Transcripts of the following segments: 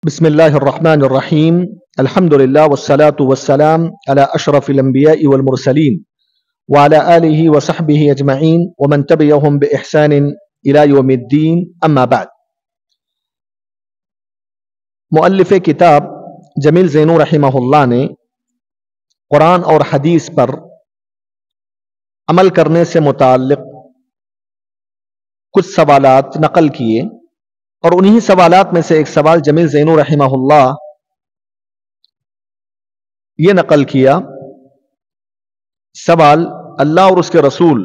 بسم اللہ الرحمن الرحیم الحمد للہ والصلاة والسلام علی اشرف الانبیاء والمرسلین وعلی آلہ وصحبہ اجمعین ومن تبعہم بإحسان الی یوم الدین اما بعد۔ مؤلف کتاب جمیل زینو رحمہ اللہ نے قرآن اور حدیث پر عمل کرنے سے متعلق کچھ سوالات نقل کیے، اور انہی سوالات میں سے ایک سوال جمیل زینو رحمہ اللہ یہ نقل کیا۔ سوال اللہ اور اس کے رسول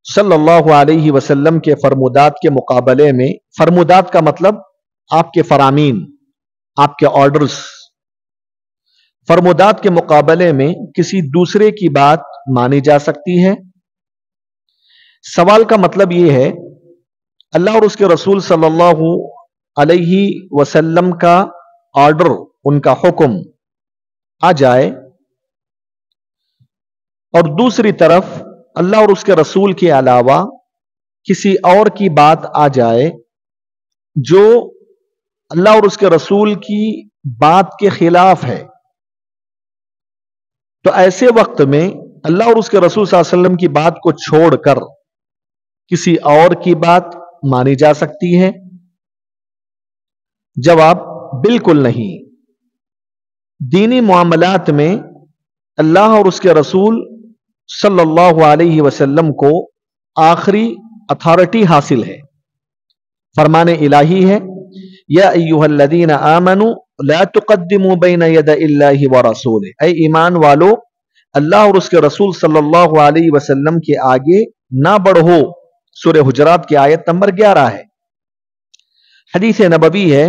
صلی اللہ علیہ وسلم کے فرمودات کے مقابلے میں، فرمودات کا مطلب آپ کے فرامین، آپ کے آرڈرز، فرمودات کے مقابلے میں کسی دوسرے کی بات مانی جا سکتی ہے؟ سوال کا مطلب یہ ہے اللہ اور اس کے رسول صلی اللہ علیہ وسلم کا آرڈر، ان کا حکم آ جائے، اور دوسری طرف اللہ اور اس کے رسول کے علاوہ کسی اور کی بات آ جائے جو اللہ اور اس کے رسول کی بات کے خلاف ہے، تو ایسے وقت میں اللہ اور اس کے رسول صلی اللہ علیہ وسلم کی بات کو چھوڑ کر کسی اور کی بات مانی جا سکتی ہے؟ جواب بالکل نہیں۔ دینی معاملات میں اللہ اور اس کے رسول صلی اللہ علیہ وسلم کو آخری اتھارٹی حاصل ہے، فرمان الہی ہے یا ایھا الذین آمنوا لا تقدموا بین یدی اللہ ورسولہ، اے ایمان والو اللہ اور اس کے رسول صلی اللہ علیہ وسلم کے آگے نہ بڑھو۔ سورہ حجرات کی آیت نمبر 11 ہے۔ حدیث نبوی ہے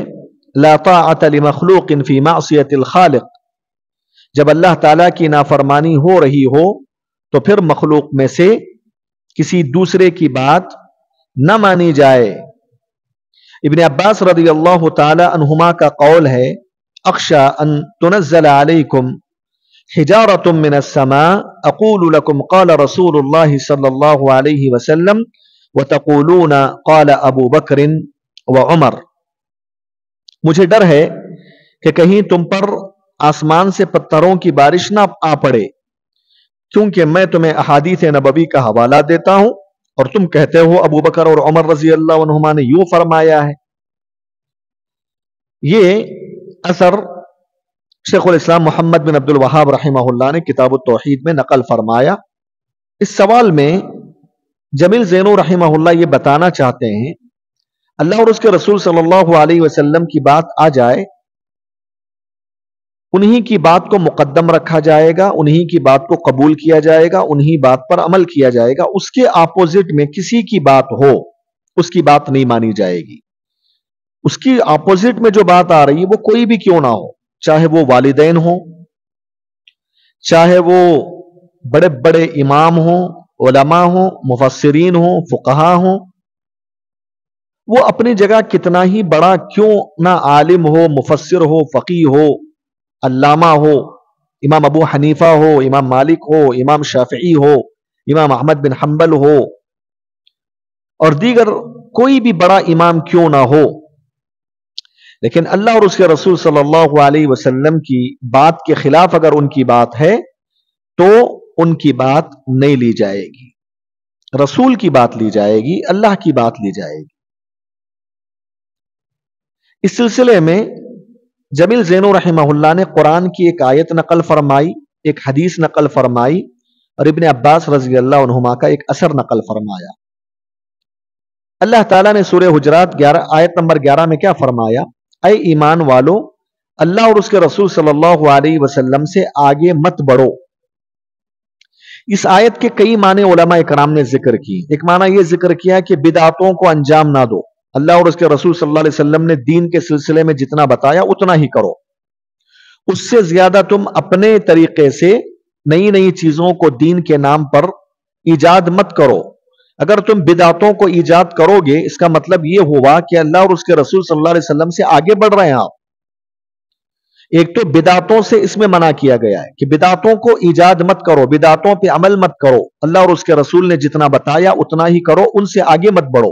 لا طاعۃ لمخلوق فی معصیۃ الخالق، جب اللہ تعالیٰ کی نافرمانی ہو رہی ہو تو پھر مخلوق میں سے کسی دوسرے کی بات نہ مانی جائے۔ ابن عباس رضی اللہ تعالی عنہما کا قول ہے اخشى ان تنزل علیکم حجارۃ من السماء اقول لکم قال رسول اللہ صلی اللہ علیہ وسلم وتقولون قال ابو بکر وعمر، مجھے ڈر ہے کہ کہیں تم پر آسمان سے پتھروں کی بارش نہ آ پڑے، کیونکہ میں تمہیں احادیث نبوی کا حوالہ دیتا ہوں اور تم کہتے ہو ابو بکر اور عمر رضی اللہ عنہما نے یوں فرمایا ہے۔ یہ اثر شیخ الاسلام محمد بن عبد الوہاب رحمہ اللہ نے کتاب التوحید میں نقل فرمایا۔ اس سوال میں جمیل زینو رحمہ اللہ یہ بتانا چاہتے ہیں اللہ اور اس کے رسول صلی اللہ علیہ وسلم کی بات آ جائے، انہی کی بات کو مقدم رکھا جائے گا، انہی کی بات کو قبول کیا جائے گا، انہی بات پر عمل کیا جائے گا۔ اس کے اپوزٹ میں کسی کی بات ہو، اس کی بات نہیں مانی جائے گی۔ اس کی اپوزٹ میں جو بات آ رہی ہے وہ کوئی بھی کیوں نہ ہو، چاہے وہ والدین ہوں، چاہے وہ بڑے بڑے امام ہوں، علماء ہوں، مفسرین ہوں، فقہاء ہوں، وہ اپنی جگہ کتنا ہی بڑا کیوں نہ عالم ہو، مفسر ہو، فقیہ ہو، علامہ ہو، امام ابو حنیفہ ہو، امام مالک ہو، امام شافعی ہو، امام احمد بن حنبل ہو، اور دیگر کوئی بھی بڑا امام کیوں نہ ہو، لیکن اللہ اور اس کے رسول صلی اللہ علیہ وسلم کی بات کے خلاف اگر ان کی بات ہے تو ان کی بات نہیں لی جائے گی، رسول کی بات لی جائے گی، اللہ کی بات لی جائے گی۔ اس سلسلے میں جمیل زینو رحمہ اللہ نے قرآن کی ایک آیت نقل فرمائی، ایک حدیث نقل فرمائی، اور ابن عباس رضی اللہ عنہما کا ایک اثر نقل فرمایا۔ اللہ تعالیٰ نے سورہ حجرات آیت نمبر 11 میں کیا فرمایا؟ اے ایمان والو اللہ اور اس کے رسول صلی اللہ علیہ وسلم سے آگے مت بڑھو۔ اس آیت کے کئی معنی علماء اکرام نے ذکر کی۔ ایک معنی یہ ذکر کیا کہ بدعتوں کو انجام نہ دو، اللہ اور اس کے رسول صلی اللہ علیہ وسلم نے دین کے سلسلے میں جتنا بتایا اتنا ہی کرو، اس سے زیادہ تم اپنے طریقے سے نئی نئی چیزوں کو دین کے نام پر ایجاد مت کرو۔ اگر تم بدعتوں کو ایجاد کرو گے اس کا مطلب یہ ہوا کہ اللہ اور اس کے رسول صلی اللہ علیہ وسلم سے آگے بڑھ رہے ہیں آپ۔ ایک تو بدعتوں سے اس میں منع کیا گیا ہے کہ بدعتوں کو ایجاد مت کرو، بدعتوں پہ عمل مت کرو، اللہ اور اس کے رسول نے جتنا بتایا اتنا ہی کرو، ان سے آگے مت بڑھو۔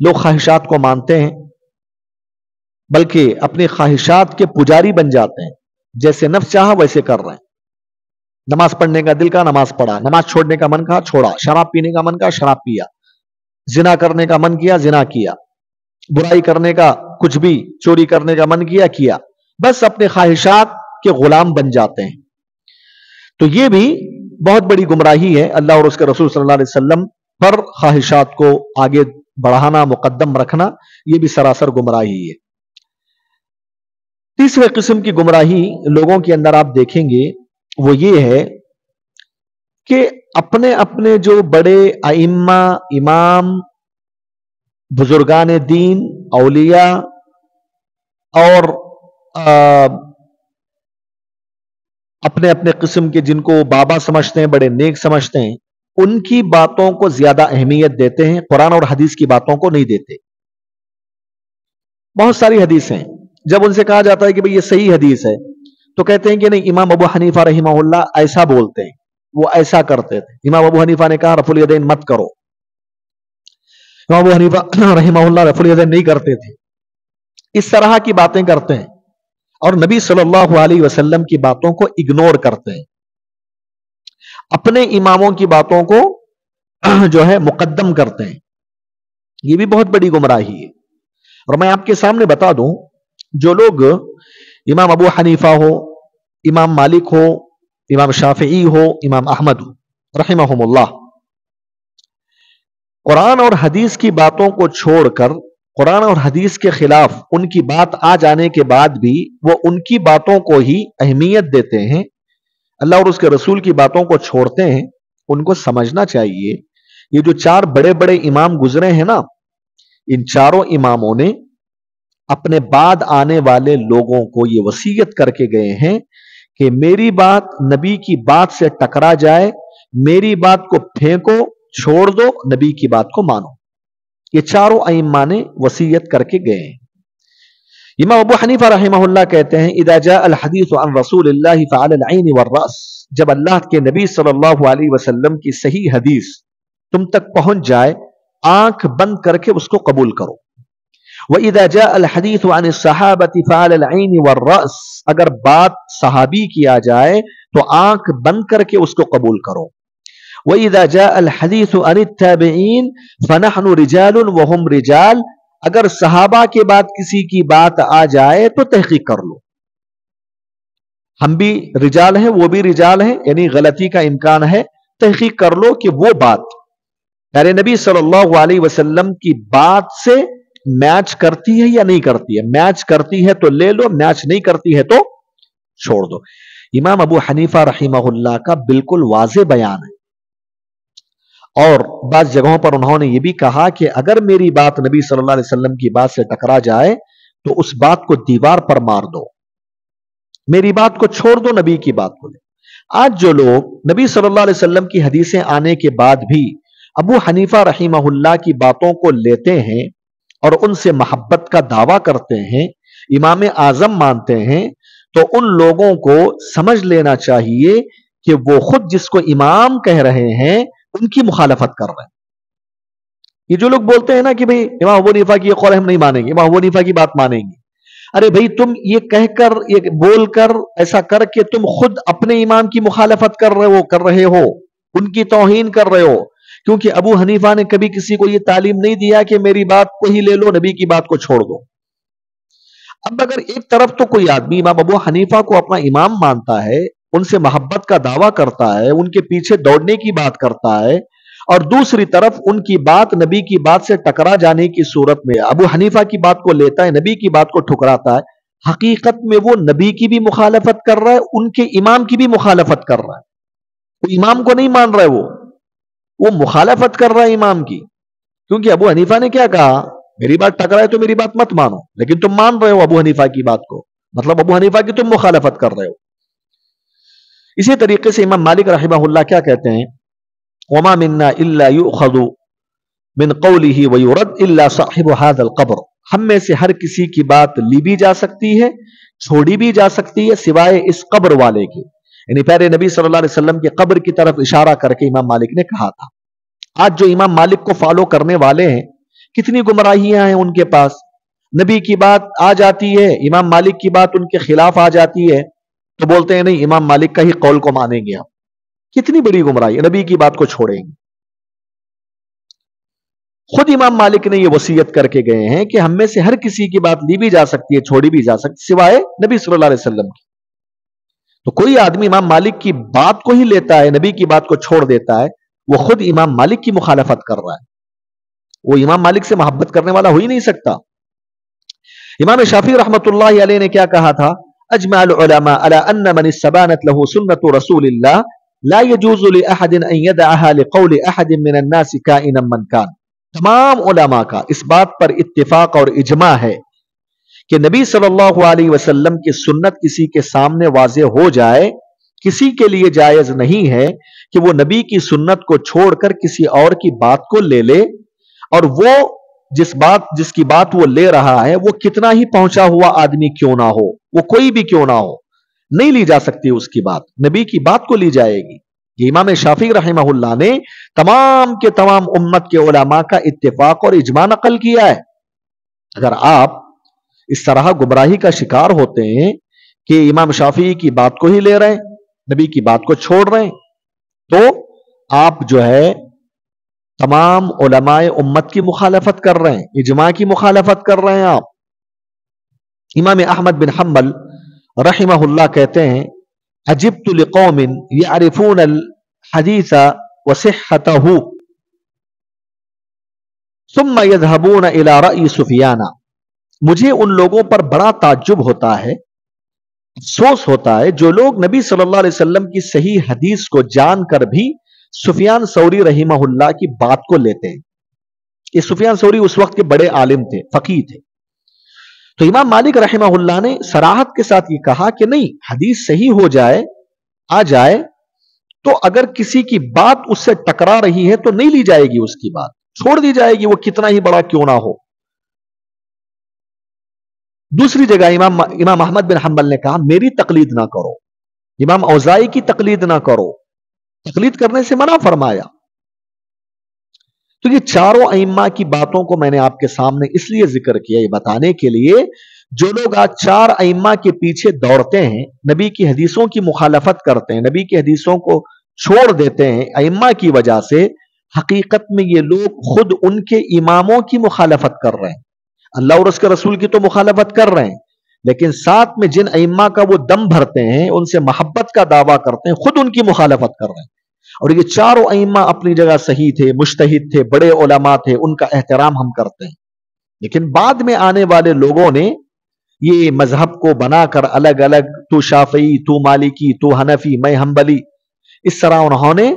لوگ خواہشات کو مانتے ہیں، بلکہ اپنی خواہشات کے پجاری بن جاتے ہیں، جیسے نفس چاہا ویسے کر رہے ہیں۔ نماز پڑھنے کا دل کا نماز پڑھا، نماز چھوڑنے کا من کہا چھوڑا، شراب پینے کا من کہا شراب پیا، زنا کرنے کا من کیا زنا کیا، برائی کرنے کا کچھ بھی، چوری کرنے کا من کیا کیا، بس اپنے خواہشات کے غلام بن جاتے ہیں۔ تو یہ بھی بہت بڑی گمراہی ہے۔ اللہ اور اس کے رسول صلی اللہ علیہ وسلم پر خواہشات کو آگے بڑھانا، مقدم رکھنا، یہ بھی سراسر گمراہی ہے۔ تیسرے قسم کی گمراہی لوگوں کے اندر آپ دیکھیں گے وہ یہ ہے کہ اپنے اپنے جو بڑے ائمہ، امام، بزرگان دین، اولیاء اور اپنے اپنے قسم کے جن کو بابا سمجھتے ہیں، بڑے نیک سمجھتے ہیں، ان کی باتوں کو زیادہ اہمیت دیتے ہیں، قرآن اور حدیث کی باتوں کو نہیں دیتے۔ بہت ساری حدیثیں جب ان سے کہا جاتا ہے کہ بھئی یہ صحیح حدیث ہے تو کہتے ہیں کہ نہیں، امام ابو حنیفہ رحمہ اللہ ایسا بولتے ہیں، وہ ایسا کرتے تھے، امام ابو حنیفہ نے کہا رفع الیدین مت کرو، امام ابو حنیفہ رحمہ اللہ رفع الیدین نہیں کرتے تھے۔ اس طرح کی باتیں کرتے ہیں اور نبی صلی اللہ علیہ وسلم کی باتوں کو اگنور کرتے ہیں، اپنے اماموں کی باتوں کو جو ہے مقدم کرتے ہیں۔ یہ بھی بہت بڑی گمراہی ہے۔ اور میں آپ کے سامنے بتا دوں، جو لوگ امام ابو حنیفہ ہو، امام مالک ہو، امام شافعی ہو، امام احمد ہو رحمہم اللہ، قرآن اور حدیث کی باتوں کو چھوڑ کر قرآن اور حدیث کے خلاف ان کی بات آ جانے کے بعد بھی وہ ان کی باتوں کو ہی اہمیت دیتے ہیں، اللہ اور اس کے رسول کی باتوں کو چھوڑتے ہیں، ان کو سمجھنا چاہیے یہ جو چار بڑے بڑے امام گزرے ہیں نا، ان چاروں اماموں نے اپنے بعد آنے والے لوگوں کو یہ وصیت کر کے گئے ہیں کہ میری بات نبی کی بات سے ٹکرا جائے، میری بات کو پھینکو، چھوڑ دو، نبی کی بات کو مانو۔ یہ چاروں ائمہ نے وصیت کر کے گئے ہیں۔ امام ابو حنیفہ رحمہ اللہ کہتے ہیں اذا جاء الحدیث عن رسول اللہ فعلی العین والراس، جب اللہ کے نبی صلی اللہ علیہ وسلم کی صحیح حدیث تم تک پہنچ جائے، آنکھ بند کر کے اس کو قبول کرو۔ وَإِذَا جَاءَ الْحَدِيثُ عَنِ الصَّحَابَةِ فَعَلَى الْعَيْنِ وَالرَّأْسِ، اگر بات صحابی کی آ جائے تو آنکھ بند کر کے اس کو قبول کرو۔ وَإِذَا جَاءَ الْحَدِيثُ عَنِ التَّابِعِينَ فَنَحْنُ رِجَالٌ وَهُمْ رِجَالٌ، اگر صحابہ کے بعد کسی کی بات آ جائے تو تحقیق کر لو، ہم بھی رجال ہیں وہ بھی رجال ہیں، یعنی غلطی کا امکان ہے، تحقیق کر لو کہ وہ بات پیارے نبی صلی اللہ علیہ وسلم کی بات سے میچ کرتی ہے یا نہیں کرتی ہے۔ میچ کرتی ہے تو لے لو، میچ نہیں کرتی ہے تو چھوڑ دو۔ امام ابو حنیفہ رحمہ اللہ کا بالکل واضح بیان ہے، اور بعض جگہوں پر انہوں نے یہ بھی کہا کہ اگر میری بات نبی صلی اللہ علیہ وسلم کی بات سے ٹکرا جائے تو اس بات کو دیوار پر مار دو، میری بات کو چھوڑ دو، نبی کی بات کو لے۔ آج جو لوگ نبی صلی اللہ علیہ وسلم کی حدیثیں آنے کے بعد بھی ابو حنیفہ رحمہ اللہ کی باتوں کو لیتے ہیں اور ان سے محبت کا دعویٰ کرتے ہیں، امام اعظم مانتے ہیں، تو ان لوگوں کو سمجھ لینا چاہیے کہ وہ خود جس کو امام کہہ رہے ہیں ان کی مخالفت کر رہے ہیں۔ یہ جو لوگ بولتے ہیں نا کہ بھئی امام ابو حنیفہ کی یہ قول ہم نہیں مانیں گے، امام ابو حنیفہ کی بات مانیں گے، ارے بھئی تم یہ کہہ کر، یہ بول کر، ایسا کر کے تم خود اپنے امام کی مخالفت کر رہے ہو، ان کی توہین کر رہے ہو، کیونکہ ابو حنیفہ نے کبھی کسی کو یہ تعلیم نہیں دیا کہ میری بات کو ہی لے لو، نبی کی بات کو چھوڑ دو۔ اب اگر ایک طرف تو کوئی آدمی امام ابو حنیفہ کو اپنا امام مانتا ہے، ان سے محبت کا دعویٰ کرتا ہے، ان کے پیچھے دوڑنے کی بات کرتا ہے، اور دوسری طرف ان کی بات نبی کی بات سے ٹکرا جانے کی صورت میں ابو حنیفہ کی بات کو لیتا ہے، نبی کی بات کو ٹھکراتا ہے، حقیقت میں وہ نبی کی بھی مخالفت کر رہا ہے، ان کے امام کی بھی مخالفت کر رہا ہے۔ وہ امام کو نہیں مان رہا ہے، وہ مخالفت کر رہا ہے امام کی، کیونکہ ابو حنیفہ نے کیا کہا، میری بات ٹکرائے تو میری بات مت مانو، لیکن تم مان رہے ہو ابو حنیفہ کی بات کو، مطلب ابو حنیفہ کی تم مخالفت کر رہے ہو۔ اسی طریقے سے امام مالک رحمہ اللہ کیا کہتے ہیں، وما منا الا یؤخذ من قوله ویرد الا صاحب هذا القبر، ہم میں سے ہر کسی کی بات لی بھی جا سکتی ہے، چھوڑی بھی جا سکتی ہے، سوائے اس قبر والے کے، یعنی پیارے نبی صلی اللہ علیہ وسلم کے قبر کی طرف اشارہ کر کے امام مالک نے کہا تھا۔ آج جو امام مالک کو فالو کرنے والے ہیں کتنی گمراہیاں ہیں ان کے پاس. نبی کی بات آ جاتی ہے, امام مالک کی بات ان کے خلاف آ جاتی ہے تو بولتے ہیں نہیں امام مالک کا ہی قول کو مانیں گے ہم. کتنی بڑی گمراہی ہے, نبی کی بات کو چھوڑیں گے. خود امام مالک نے یہ وصیت کر کے گئے ہیں کہ ہم میں سے ہر کسی کی بات لی بھی جا سکتی ہے, چھوڑی بھی جا سکتی, سوائے نبی صلی اللہ علیہ وسلم کی. تو کوئی آدمی امام مالک کی بات کو ہی لیتا ہے, نبی کی بات کو چھوڑ دیتا ہے, وہ خود امام مالک کی مخالفت کر رہا ہے. وہ امام مالک سے محبت کرنے والا ہو ہی نہیں سکتا. امام شافعی رحمۃ اللہ علیہ نے کیا کہا تھا؟ اجمع العلماء على ان من استبانت له سنت رسول اللہ لا يجوز لاحد ان يدعها لقول احد من الناس كائنا من كان. تمام علماء کا اس بات پر اتفاق اور اجماع ہے کہ نبی صلی اللہ علیہ وسلم کی سنت کسی کے سامنے واضح ہو جائے, کسی کے لیے جائز نہیں ہے کہ وہ نبی کی سنت کو چھوڑ کر کسی اور کی بات کو لے لے, اور وہ جس کی بات وہ لے رہا ہے وہ کتنا ہی پہنچا ہوا آدمی کیوں نہ ہو, وہ کوئی بھی کیوں نہ ہو, نہیں لی جا سکتی اس کی بات. نبی کی بات کو لی جائے گی. یہ امام شافعی رحمہ اللہ نے تمام کے تمام امت کے علماء کا اتفاق اور اجماع نقل کیا ہے. اگر آپ اس طرح گمراہی کا شکار ہوتے ہیں کہ امام شافعی کی بات کو ہی لے رہے ہیں, نبی کی بات کو چھوڑ رہے ہیں, تو آپ جو ہے تمام علماء امت کی مخالفت کر رہے ہیں, اجماع کی مخالفت کر رہے ہیں آپ. امام احمد بن حنبل رحمہ اللہ کہتے ہیں عجبت لقوم يعرفون الحديث وصحته ثم يذهبون الى رأي سفیان. مجھے ان لوگوں پر بڑا تعجب ہوتا ہے, افسوس ہوتا ہے, جو لوگ نبی صلی اللہ علیہ وسلم کی صحیح حدیث کو جان کر بھی سفیان ثوری رحمہ اللہ کی بات کو لیتے ہیں. یہ سفیان ثوری اس وقت کے بڑے عالم تھے, فقیہ تھے. تو امام مالک رحمہ اللہ نے صراحت کے ساتھ یہ کہا کہ نہیں, حدیث صحیح ہو جائے, آ جائے, تو اگر کسی کی بات اس سے ٹکرا رہی ہے تو نہیں لی جائے گی, اس کی بات چھوڑ دی جائے گی, وہ کتنا ہی بڑا کیوں نہ ہو. دوسری جگہ امام احمد بن حنبل نے کہا میری تقلید نہ کرو, امام اوزائی کی تقلید نہ کرو, تقلید کرنے سے منع فرمایا. تو یہ چاروں ائمہ کی باتوں کو میں نے آپ کے سامنے اس لیے ذکر کیا, یہ بتانے کے لیے جو لوگ آج چار ائمہ کے پیچھے دوڑتے ہیں, نبی کی حدیثوں کی مخالفت کرتے ہیں, نبی کی حدیثوں کو چھوڑ دیتے ہیں ائمہ کی وجہ سے, حقیقت میں یہ لوگ خود ان کے اماموں کی مخالفت کر رہے ہیں. اللہ اور اس کے رسول کی تو مخالفت کر رہے ہیں, لیکن ساتھ میں جن ائمہ کا وہ دم بھرتے ہیں, ان سے محبت کا دعویٰ کرتے ہیں, خود ان کی مخالفت کر رہے ہیں. اور یہ چاروں ائمہ اپنی جگہ صحیح تھے, مجتہد تھے, بڑے علماء تھے, ان کا احترام ہم کرتے ہیں. لیکن بعد میں آنے والے لوگوں نے یہ مذہب کو بنا کر الگ الگ, تو شافعی, تو مالکی, تو حنفی, میں حنبلی, اس طرح انہوں نے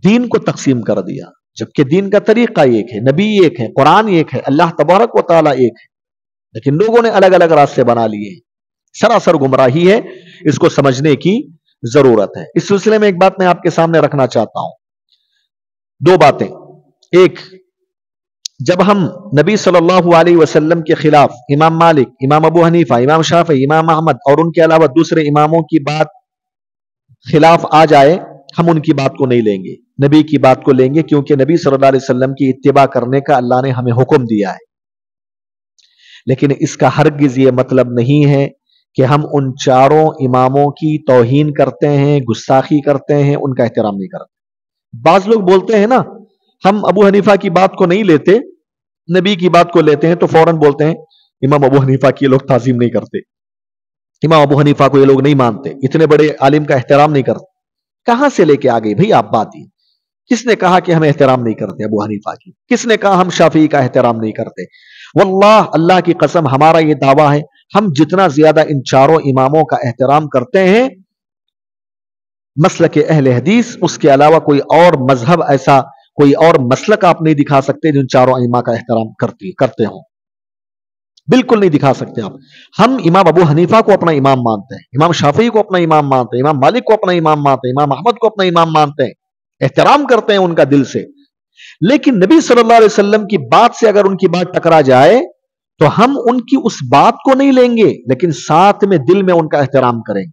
دین کو تقسیم کر دیا, جبکہ دین کا طریقہ ایک ہے, نبی ایک ہے, قرآن ایک ہے, اللہ تبارک و تعالیٰ ایک ہے, لیکن لوگوں نے الگ الگ راستے بنا لیے. سراسر گمراہی ہے, اس کو سمجھنے کی ضرورت ہے. اس سلسلے میں ایک بات میں آپ کے سامنے رکھنا چاہتا ہوں, دو باتیں. ایک, جب ہم نبی صلی اللہ علیہ وسلم کے خلاف امام مالک, امام ابو حنیفہ, امام شافعی, امام احمد اور ان کے علاوہ دوسرے اماموں کی بات خلاف آ جائے, ہم ان کی بات کو نہیں لیں گے, نبی کی بات کو لیں گے, کیونکہ نبی صلی اللہ علیہ وسلم کی اتباع کرنے کا اللہ نے ہمیں حکم دیا ہے. لیکن اس کا ہرگز یہ مطلب نہیں ہے کہ ہم ان چاروں اماموں کی توہین کرتے ہیں, گستاخی کرتے ہیں, ان کا احترام نہیں کرتے. بعض لوگ بولتے ہیں نا, ہم ابو حنیفہ کی بات کو نہیں لیتے, نبی کی بات کو لیتے ہیں, تو فوراً بولتے ہیں امام ابو حنیفہ کی لوگ تعظیم نہیں کرتے, امام ابو حنیفہ کو یہ لوگ نہیں مانتے, اتنے بڑے عالم کا احترام نہیں کرتے. کہاں سے لے کے آ گئی بھائی آپ بات ہی؟ کس نے کہا کہ ہم احترام نہیں کرتے ابو حنیفہ کی؟ کس نے کہا ہم شافعی کا احترام نہیں کرتے؟ واللہ, اللہ کی قسم, ہمارا یہ دعویٰ ہے, ہم جتنا زیادہ ان چاروں اماموں کا احترام کرتے ہیں, مسلک اہل حدیث, اس کے علاوہ کوئی اور مذہب, ایسا کوئی اور مسلک آپ نہیں دکھا سکتے جن چاروں ائمہ کا احترام کرتے ہوں. بالکل نہیں دکھا سکتے آپ. ہم امام ابو حنیفہ کو اپنا امام مانتے ہیں, امام شافعی کو اپنا امام مانتے ہیں, امام مالک کو اپنا امام مانتے ہیں, امام احمد کو اپنا امام مانتے ہیں, احترام کرتے ہیں ان کا دل سے. لیکن نبی صلی اللہ علیہ وسلم کی بات سے اگر ان کی بات ٹکرا جائے تو ہم ان کی اس بات کو نہیں لیں گے, لیکن ساتھ میں دل میں ان کا احترام کریں گے,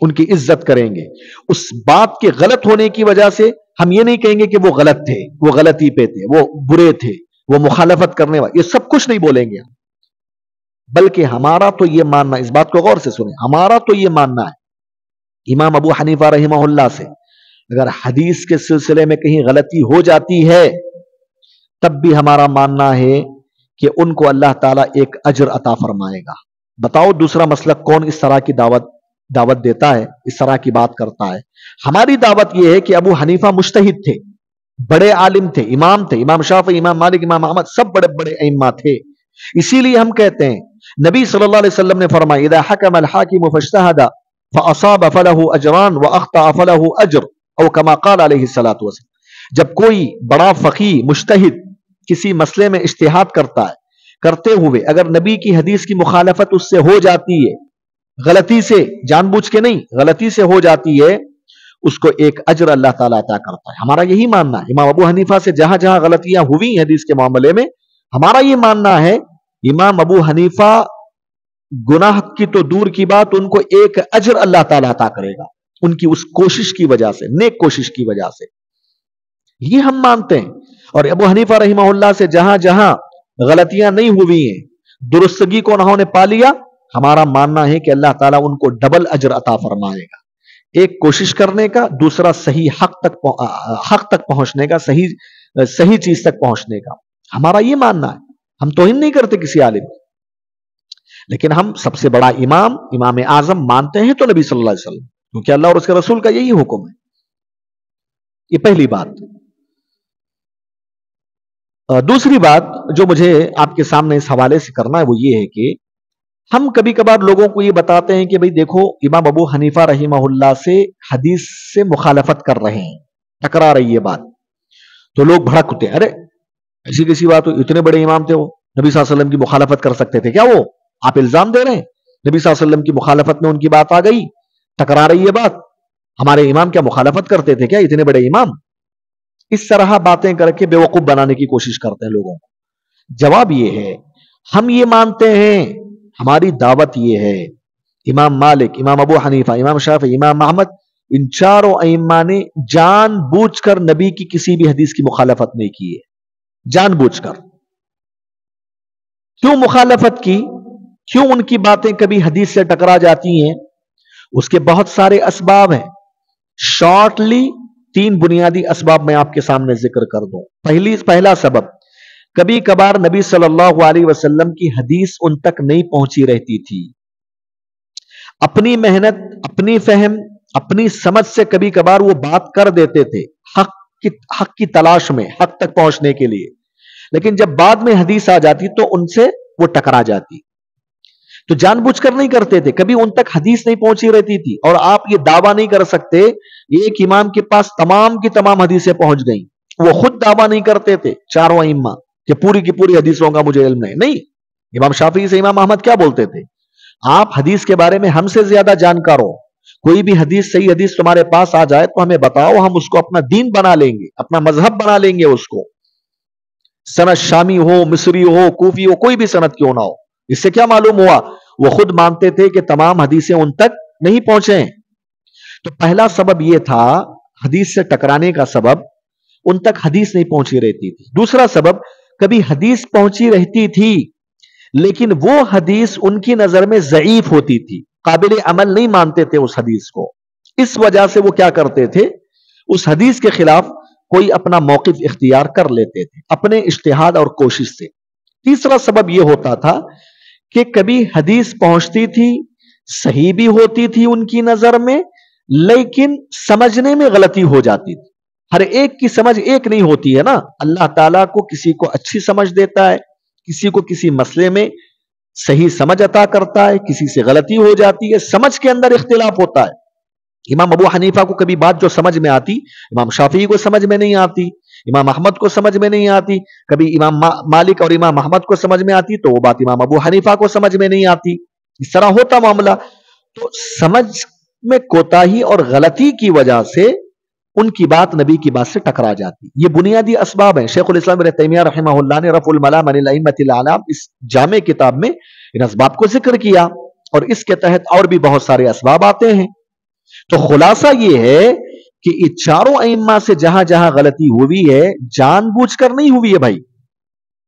ان کی عزت کریں گے. اس بات کے غلط ہونے کی وجہ سے ہم یہ نہیں کہیں گے کہ وہ غلط تھے, وہ غلطی پہ تھے, وہ برے تھے, وہ مخالفت کرنے والے، یہ سب کچھ نہیں بولیں گے، بلکہ ہمارا تو یہ ماننا، اس بات کو غور سے سنیں، ہمارا تو یہ ماننا ہے امام ابو حنیفہ رحمہ اللہ سے اگر حدیث کے سلسلے میں کہیں غلطی ہو جاتی ہے تب بھی ہمارا ماننا ہے کہ ان کو اللہ تعالیٰ ایک اجر عطا فرمائے گا۔ بتاؤ دوسرا مسلک کون اس طرح کی دعوت دیتا ہے، اس طرح کی بات کرتا ہے؟ ہماری دعوت یہ ہے کہ ابو حنیفہ مجتہد تھے، بڑے عالم تھے، امام شافعی، امام مالک، امام احمد، سب بڑے بڑے ائمہ تھے۔ اسی لیے ہم کہتے ہیں نبی صلی اللہ علیہ وسلم نے فرمایا اذا حکم الحاکم فاجتہد فاصاب فله اجران واخطأ فله اجر، او کما قال علیہ الصلوۃ والسلام۔ جب کوئی بڑا فقیہ مجتہد کسی مسئلے میں اجتہاد کرتا ہے، کرتے ہوئے اگر نبی کی حدیث کی مخالفت اس سے ہو جاتی ہے، غلطی سے، جان بوجھ کے نہیں، غلطی سے ہو جاتی ہے، اس کو ایک اجر اللہ تعالیٰ عطا کرتا ہے۔ ہمارا یہی ماننا ہے، امام ابو حنیفہ سے جہاں جہاں غلطیاں ہوئی حدیث کے معاملے میں، ہمارا یہ ماننا ہے امام ابو حنیفہ گناہ کی تو دور کی بات، ان کو ایک اجر اللہ تعالیٰ عطا کرے گا، ان کی اس کوشش کی وجہ سے، نیک کوشش کی وجہ سے، یہ ہم مانتے ہیں۔ اور ابو حنیفہ رحمہ اللہ سے جہاں جہاں غلطیاں نہیں ہوئی ہیں، درستگی کو انہوں نے پا لیا، ہمارا ماننا ہے کہ اللہ تعالیٰ ان کو ڈبل اجر عطا فرمائے گا، ایک کوشش کرنے کا، دوسرا صحیح حق تک پہنچنے کا، صحیح چیز تک پہنچنے کا۔ ہمارا یہ ماننا ہے، ہم توہین نہیں کرتے کسی عالم کی، لیکن ہم سب سے بڑا امام اعظم مانتے ہیں تو نبی صلی اللہ علیہ وسلم، کیونکہ اللہ اور اس کے رسول کا یہی حکم ہے۔ یہ پہلی بات۔ دوسری بات جو مجھے آپ کے سامنے اس حوالے سے کرنا ہے وہ یہ ہے کہ ہم کبھی کبھار لوگوں کو یہ بتاتے ہیں کہ بھئی دیکھو امام ابو حنیفہ رحمہ اللہ سے حدیث سے مخالفت کر رہے ہیں، ٹکرا رہی ہے بات، تو لوگ بھڑک اٹھتے ہیں، ارے ایسی کیسی بات ہو، اتنے بڑے امام تھے وہ، نبی صلی اللہ علیہ وسلم کی مخالفت کر سکتے تھے کیا؟ وہ آپ الزام دے رہے ہیں نبی صلی اللہ علیہ وسلم کی مخالفت میں ان کی بات آ گئی، ٹکرا رہی ہے بات، ہمارے امام کیا مخالفت کرتے تھے کیا، اتنے بڑے امام؟ اس طرح باتیں کر کے بیوقوف بنانے کی کوشش کرتے ہیں لوگوں کو۔ جواب یہ ہے ہم یہ مانتے ہیں، ہماری دعوت یہ ہے امام مالک، امام ابو حنیفہ، امام شافعی، امام احمد، ان چاروں ائمہ نے جان بوجھ کر نبی کی کسی بھی حدیث کی مخالفت نہیں کی ہے، جان بوجھ کر۔ کیوں مخالفت کی؟ کیوں ان کی باتیں کبھی حدیث سے ٹکرا جاتی ہیں؟ اس کے بہت سارے اسباب ہیں، شارٹلی 3 بنیادی اسباب میں آپ کے سامنے ذکر کر دوں۔ پہلا سبب، کبھی کبھار نبی صلی اللہ علیہ وسلم کی حدیث ان تک نہیں پہنچی رہتی تھی، اپنی محنت، اپنی فہم، اپنی سمجھ سے کبھی کبھار وہ بات کر دیتے تھے حق کی تلاش میں، حق تک پہنچنے کے لیے، لیکن جب بعد میں حدیث آ جاتی تو ان سے وہ ٹکرا جاتی، تو جان بوجھ کر نہیں کرتے تھے، کبھی ان تک حدیث نہیں پہنچی رہتی تھی۔ اور آپ یہ دعویٰ نہیں کر سکتے ایک امام کے پاس تمام کی تمام حدیثیں پہنچ گئیں، وہ خود دعویٰ نہیں کرتے تھے چاروں ائمہ کہ پوری کی پوری حدیثوں کا مجھے علم نہیں۔ امام شافعی سے امام احمد کیا بولتے تھے؟ آپ حدیث کے بارے میں ہم سے زیادہ جانکار ہو، کوئی بھی حدیث، صحیح حدیث تمہارے پاس آ جائے تو ہمیں بتاؤ، ہم اس کو اپنا دین بنا لیں گے، اپنا مذہب بنا لیں گے اس کو، سند شامی ہو، مصری ہو، کوفی ہو، کوئی بھی سند کیوں نہ ہو۔ اس سے کیا معلوم ہوا؟ وہ خود مانتے تھے کہ تمام حدیثیں ان تک نہیں پہنچے۔ تو پہلا سبب یہ تھا حدیث سے ٹکرانے کا سبب، ان تک حدیث نہیں پہنچی رہتی تھی۔ دوسرا سبب، کبھی حدیث پہنچی رہتی تھی لیکن وہ حدیث ان کی نظر میں ضعیف ہوتی تھی، قابل عمل نہیں مانتے تھے اس حدیث کو، اس وجہ سے وہ کیا کرتے تھے؟ اس حدیث کے خلاف کوئی اپنا موقف اختیار کر لیتے تھے اپنے اجتہاد اور کوشش سے۔ تیسرا سبب یہ ہوتا تھا کہ کبھی حدیث پہنچتی تھی، صحیح بھی ہوتی تھی ان کی نظر میں، لیکن سمجھنے میں غلطی ہو جاتی تھی۔ ہر ایک کی سمجھ ایک نہیں ہوتی ہے نا، اللہ تعالیٰ کو کسی کو اچھی سمجھ دیتا ہے، کسی کو کسی مسئلے میں صحیح سمجھ عطا کرتا ہے، کسی سے غلطی ہو جاتی ہے، سمجھ کے اندر اختلاف ہوتا ہے۔ امام ابو حنیفہ کو کبھی بات جو سمجھ میں آتی، امام شافعی کو سمجھ میں نہیں آتی، امام احمد کو سمجھ میں نہیں آتی، کبھی امام مالک اور امام احمد کو سمجھ میں آتی تو وہ بات امام ابو حنیفہ کو سمجھ میں نہیں آتی، اس طرح ہوتا معاملہ۔ تو سمجھ میں کوتاہی اور غلطی کی وجہ سے ان کی بات نبی کی بات سے ٹکرا جاتی۔ یہ بنیادی اسباب ہیں۔ شیخ الاسلام ابن تیمیہ رحمہ اللہ نے رفع الملام عن الائمۃ الاعلام اس جامع کتاب میں ان اسباب کو ذکر کیا، اور اس کے تحت اور بھی بہت سارے اسباب آتے ہیں۔ تو خلاصہ یہ ہے کہ یہ چاروں ائمہ سے جہاں جہاں غلطی ہوئی ہے جان بوجھ کر نہیں ہوئی ہے بھائی،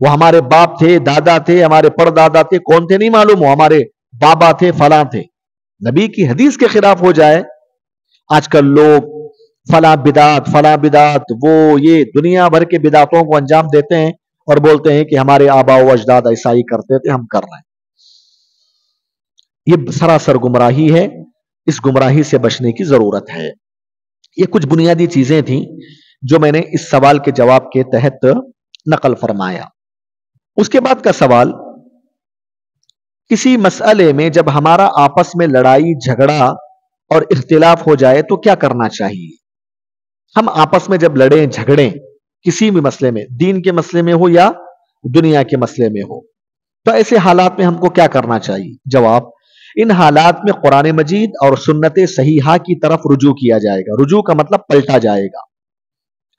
وہ ہمارے باپ تھے، دادا تھے، ہمارے پردادا تھے، کون تھے نہیں معلوم، وہ ہمارے بابا تھے، فلاں تھے، نبی کی حدیث کے خلاف ہو جائے. آج کل لوگ فلاں بدعت وہ یہ دنیا بھر کے بدعتوں کو انجام دیتے ہیں اور بولتے ہیں کہ ہمارے آبا و اجداد ایسا ہی کرتے تھے، ہم کر رہے ہیں. یہ سراسر گمراہی ہے، اس گمراہی سے بچنے کی ضرورت ہے. یہ کچھ بنیادی چیزیں تھیں جو میں نے اس سوال کے جواب کے تحت نقل فرمایا. اس کے بعد کا سوال، کسی مسئلے میں جب ہمارا آپس میں لڑائی جھگڑا اور اختلاف ہو جائے تو کیا کرنا چاہیے؟ ہم آپس میں جب لڑیں جھگڑیں کسی بھی مسئلے میں، دین کے مسئلے میں ہو یا دنیا کے مسئلے میں ہو، تو ایسے حالات میں ہم کو کیا کرنا چاہیے؟ جواب، ان حالات میں قرآن مجید اور سنت صحیحہ کی طرف رجوع کیا جائے گا. رجوع کا مطلب پلٹا جائے گا.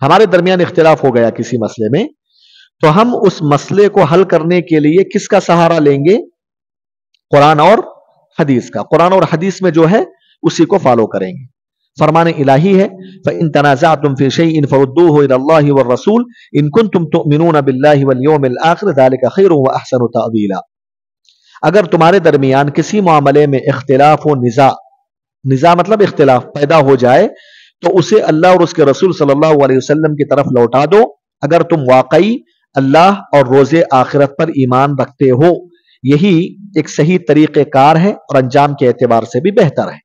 ہمارے درمیان اختلاف ہو گیا کسی مسئلے میں، تو ہم اس مسئلے کو حل کرنے کے لیے کس کا سہارا لیں گے؟ قرآن اور حدیث کا. قرآن اور حدیث میں جو ہے اسی کو فالو کریں گے. فرمان الہی ہے، فَإِن تَنَازَعْتُمْ فِي شَيْءٍ فَرُدُّوهُ إِلَى اللَّهِ وَالرَّسُولِ إِن كُنتُمْ تُؤْمِنُونَ بِاللَّهِ وَالْيَوْمِ الْآخِرِ ذَلِكَ خَيْرٌ وَأَحْسَنُ تَأْوِيلًا. اگر تمہارے درمیان کسی معاملے میں اختلاف و نزاع مطلب اختلاف پیدا ہو جائے تو اسے اللہ اور اس کے رسول صلی اللہ علیہ وسلم کی طرف لوٹا دو اگر تم واقعی اللہ اور روز آخرت پر ایمان رکھتے ہو. یہی ایک صحیح طریقہ کار ہے اور انجام کے اعتبار سے بھی بہتر ہے.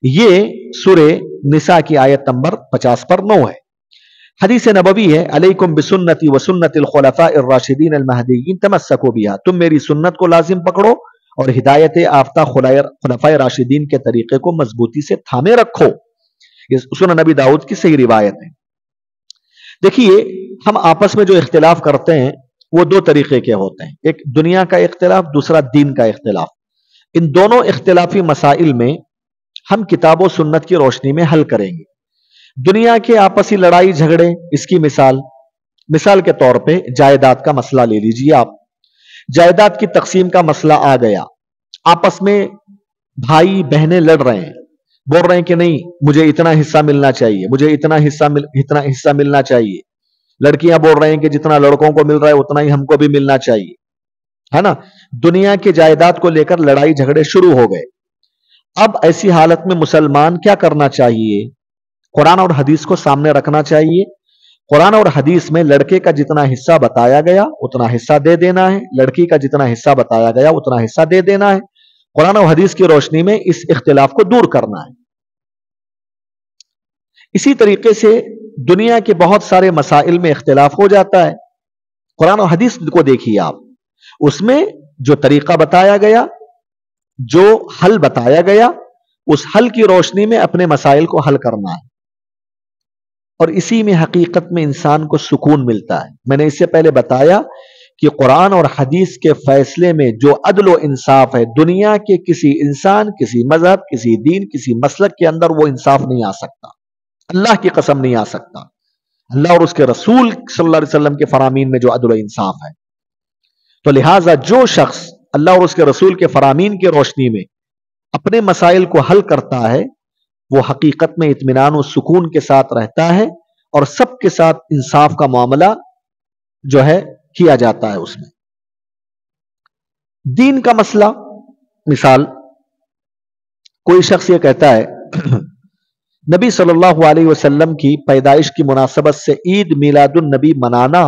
یہ سورہ نساء کی آیت نمبر 50 پر 9 ہے. حدیث نبوی ہے، علیکم بسنتی و سنت الخلفاء الراشدین المہدیین تمسکوا بہا. تم میری سنت کو لازم پکڑو اور ہدایت یافتہ خلفاء راشدین کے طریقے کو مضبوطی سے تھامے رکھو. یہ سنن نبی داؤد کی صحیح روایت ہے. دیکھیے، ہم آپس میں جو اختلاف کرتے ہیں وہ دو طریقے کے ہوتے ہیں، ایک دنیا کا اختلاف، دوسرا دین کا اختلاف. ان دونوں اختلافی مسائل میں ہم کتاب و سنت کی روشنی میں حل کریں گے. دنیا کے آپسی لڑائی جھگڑے، اس کی مثال کے طور پہ جائیداد کا مسئلہ لے لیجیے. آپ جائیداد کی تقسیم کا مسئلہ آ گیا، آپس میں بھائی بہنیں لڑ رہے ہیں، بول رہے ہیں کہ نہیں مجھے اتنا حصہ ملنا چاہیے، مجھے اتنا حصہ ملنا چاہیے. لڑکیاں بول رہے ہیں کہ جتنا لڑکوں کو مل رہا ہے اتنا ہی ہم کو بھی ملنا چاہیے، ہے نا. دنیا کے جائیداد کو لے کر لڑائی جھگڑے شروع ہو گئے. اب ایسی حالت میں مسلمان کیا کرنا چاہیے؟ قرآن اور حدیث کو سامنے رکھنا چاہیے. قرآن اور حدیث میں لڑکے کا جتنا حصہ بتایا گیا اتنا حصہ دے دینا ہے، لڑکی کا جتنا حصہ بتایا گیا اتنا حصہ دے دینا ہے. قرآن اور حدیث کی روشنی میں اس اختلاف کو دور کرنا ہے. اسی طریقے سے دنیا کے بہت سارے مسائل میں اختلاف ہو جاتا ہے. قرآن اور حدیث کو دیکھیے آپ، اس میں جو طریقہ بتایا گیا، جو حل بتایا گیا، اس حل کی روشنی میں اپنے مسائل کو حل کرنا ہے. اور اسی میں حقیقت میں انسان کو سکون ملتا ہے. میں نے اس سے پہلے بتایا کہ قرآن اور حدیث کے فیصلے میں جو عدل و انصاف ہے، دنیا کے کسی انسان، کسی مذہب، کسی دین، کسی مسلک کے اندر وہ انصاف نہیں آ سکتا. اللہ کی قسم نہیں آ سکتا. اللہ اور اس کے رسول صلی اللہ علیہ وسلم کے فرامین میں جو عدل و انصاف ہے. تو لہٰذا جو شخص اللہ اور اس کے رسول کے فرامین کی روشنی میں اپنے مسائل کو حل کرتا ہے، وہ حقیقت میں اطمینان و سکون کے ساتھ رہتا ہے اور سب کے ساتھ انصاف کا معاملہ جو ہے کیا جاتا ہے. اس میں دین کا مسئلہ، مثال کوئی شخص یہ کہتا ہے نبی صلی اللہ علیہ وسلم کی پیدائش کی مناسبت سے عید میلاد النبی منانا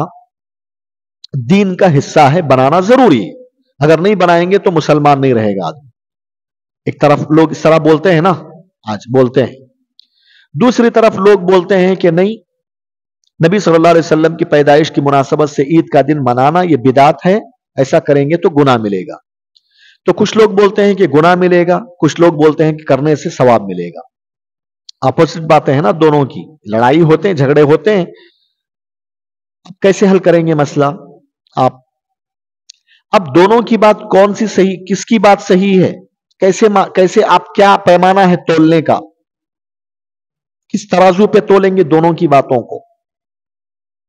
دین کا حصہ ہے، بنانا ضروری ہے، اگر نہیں بنائیں گے تو مسلمان نہیں رہے گا آدمی. ایک طرف لوگ اس طرح بولتے ہیں نا، آج بولتے ہیں. دوسری طرف لوگ بولتے ہیں کہ نہیں، نبی صلی اللہ علیہ وسلم کی پیدائش کی مناسبت سے عید کا دن منانا یہ بدعت ہے، ایسا کریں گے تو گناہ ملے گا. تو کچھ لوگ بولتے ہیں کہ گناہ ملے گا، کچھ لوگ بولتے ہیں کہ کرنے سے ثواب ملے گا. اپوزٹ باتیں ہیں نا دونوں کی، لڑائی ہوتے ہیں، جھگڑے ہوتے ہیں. اب کیسے حل کریں گے مسئلہ آپ؟ اب دونوں کی بات کون سی صحیح، کس کی بات صحیح ہے، کیسے آپ، کیا پیمانہ ہے تولنے کا، کس ترازو پہ تولیں گے دونوں کی باتوں کو؟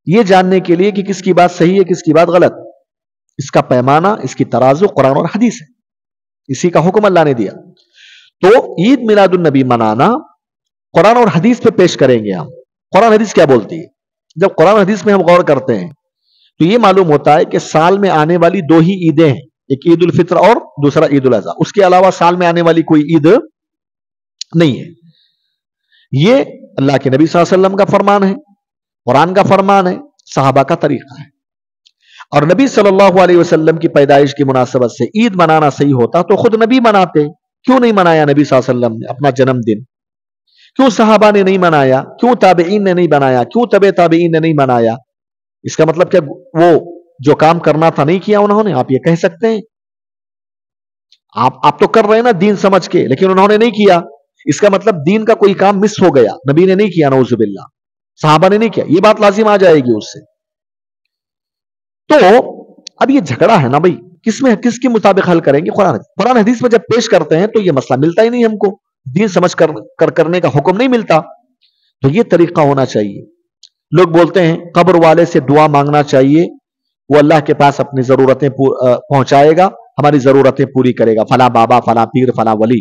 یہ جاننے کے لیے کہ کس کی بات صحیح ہے کس کی بات غلط، اس کا پیمانہ، اس کی ترازو قرآن اور حدیث ہے. اسی کا حکم اللہ نے دیا. تو عید میلاد النبی منانا قرآن اور حدیث پہ پیش کریں گے ہم. قرآن حدیث کیا بولتی ہے؟ جب قرآن حدیث میں ہم غور کرتے ہیں تو یہ معلوم ہوتا ہے کہ سال میں آنے والی دو ہی عیدیں ہیں، ایک عید الفطر اور دوسرا عید الاضحیٰ، اس کے علاوہ سال میں آنے والی کوئی عید نہیں ہے۔ یہ اللہ کے نبی صلی اللہ علیہ وسلم کا فرمان ہے، قرآن کا فرمان ہے، صحابہ کا طریقہ ہے۔ اور نبی صلی اللہ علیہ وسلم کی پیدائش کی مناسبت سے عید منانا صحیح ہوتا تو خود نبی مناتے، کیوں نہیں منایا نبی صلی اللہ علیہ وسلم نے اپنا جنم دن؟ کیوں صحابہ نے نہیں منایا؟ کیوں تابعین نے نہیں بنایا؟ کیوں تبع تابعین نے نہیں منایا؟ اس کا مطلب کیا وہ جو کام کرنا تھا نہیں کیا انہوں نے؟ آپ یہ کہہ سکتے ہیں؟ آپ تو کر رہے ہیں نا دین سمجھ کے، لیکن انہوں نے نہیں کیا، اس کا مطلب دین کا کوئی کام مس ہو گیا، نبی نے نہیں کیا، نعوذ باللہ، صحابہ نے نہیں کیا، یہ بات لازم آ جائے گی اس سے۔ تو اب یہ جھگڑا ہے نا بھائی، کس کے مطابق حل کریں گے؟ قرآن حدیث میں جب پیش کرتے ہیں تو یہ مسئلہ ملتا ہی نہیں ہم کو، دین سمجھ کر کرنے کا حکم نہیں ملتا، تو یہ طریقہ ہونا چاہیے۔ لوگ بولتے ہیں قبر والے سے دعا مانگنا چاہیے، وہ اللہ کے پاس اپنی ضرورتیں پہنچائے گا، ہماری ضرورتیں پوری کرے گا، فلاں بابا، فلاں پیر، فلاں ولی۔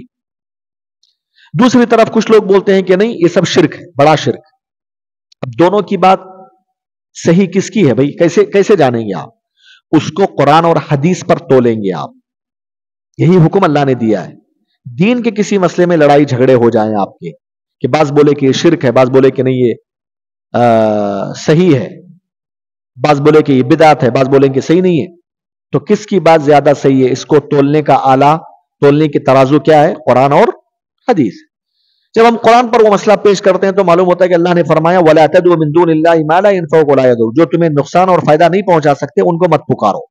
دوسری طرف کچھ لوگ بولتے ہیں کہ نہیں، یہ سب شرک ہے، بڑا شرک۔ اب دونوں کی بات صحیح کس کی ہے بھائی؟ کیسے جانیں گے آپ؟ اس کو قرآن اور حدیث پر تولیں گے آپ، یہی حکم اللہ نے دیا ہے۔ دین کے کسی مسئلے میں لڑائی جھگڑے ہو جائیں آپ کے، کہ بعض بولے کہ یہ شرک ہے، بعض بولے کہ نہیں یہ صحیح ہے، بعض بولے کہ یہ بدعت ہے، بعض بولے کہ صحیح نہیں ہے، تو کس کی بات زیادہ صحیح ہے؟ اس کو تولنے کا آلہ، تولنے کی ترازو کیا ہے؟ قرآن اور حدیث۔ جب ہم قرآن پر وہ مسئلہ پیش کرتے ہیں تو معلوم ہوتا ہے کہ اللہ نے فرمایا وَلَا تَدْعُوا مِن دُونِ اللَّهِ مَا لَا يَنفَعُكَ وَلَا يَضُرُّكَ، جو تمہیں نقصان اور فائدہ نہیں پہنچا سکتے ان کو مت پکارو۔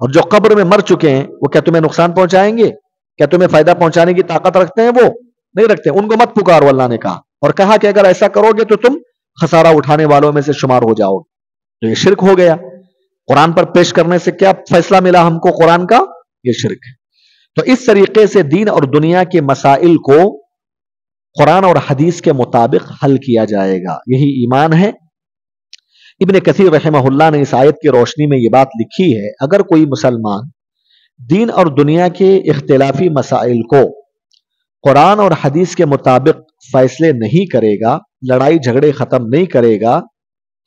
اور جو قبر میں مر چکے ہیں وہ کیا تمہیں نقصان پہنچائیں گے؟ کیا تمہیں فائدہ پہنچانے کی طاقت رکھتے ہیں؟ وہ نہیں رکھتے، ان کو مت پکارو، اللہ نے کہا، اور کہا کہ اگر ایسا کرو گے تو تم خسارہ اٹھانے والوں میں سے شمار ہو جاؤ گے۔ تو یہ شرک ہو گیا۔ قرآن پر پیش کرنے سے کیا فیصلہ ملا ہم کو قرآن کا؟ یہ شرک ہے۔ تو اس طریقے سے دین اور دنیا کے مسائل کو قرآن اور حدیث کے مطابق حل کیا جائے گا، یہی ایمان ہے۔ ابن کثیر رحمہ اللہ نے اس آیت کی روشنی میں یہ بات لکھی ہے، اگر کوئی مسلمان دین اور دنیا کے اختلافی مسائل کو قرآن اور حدیث کے مطابق فیصلے نہیں کرے گا، لڑائی جھگڑے ختم نہیں کرے گا،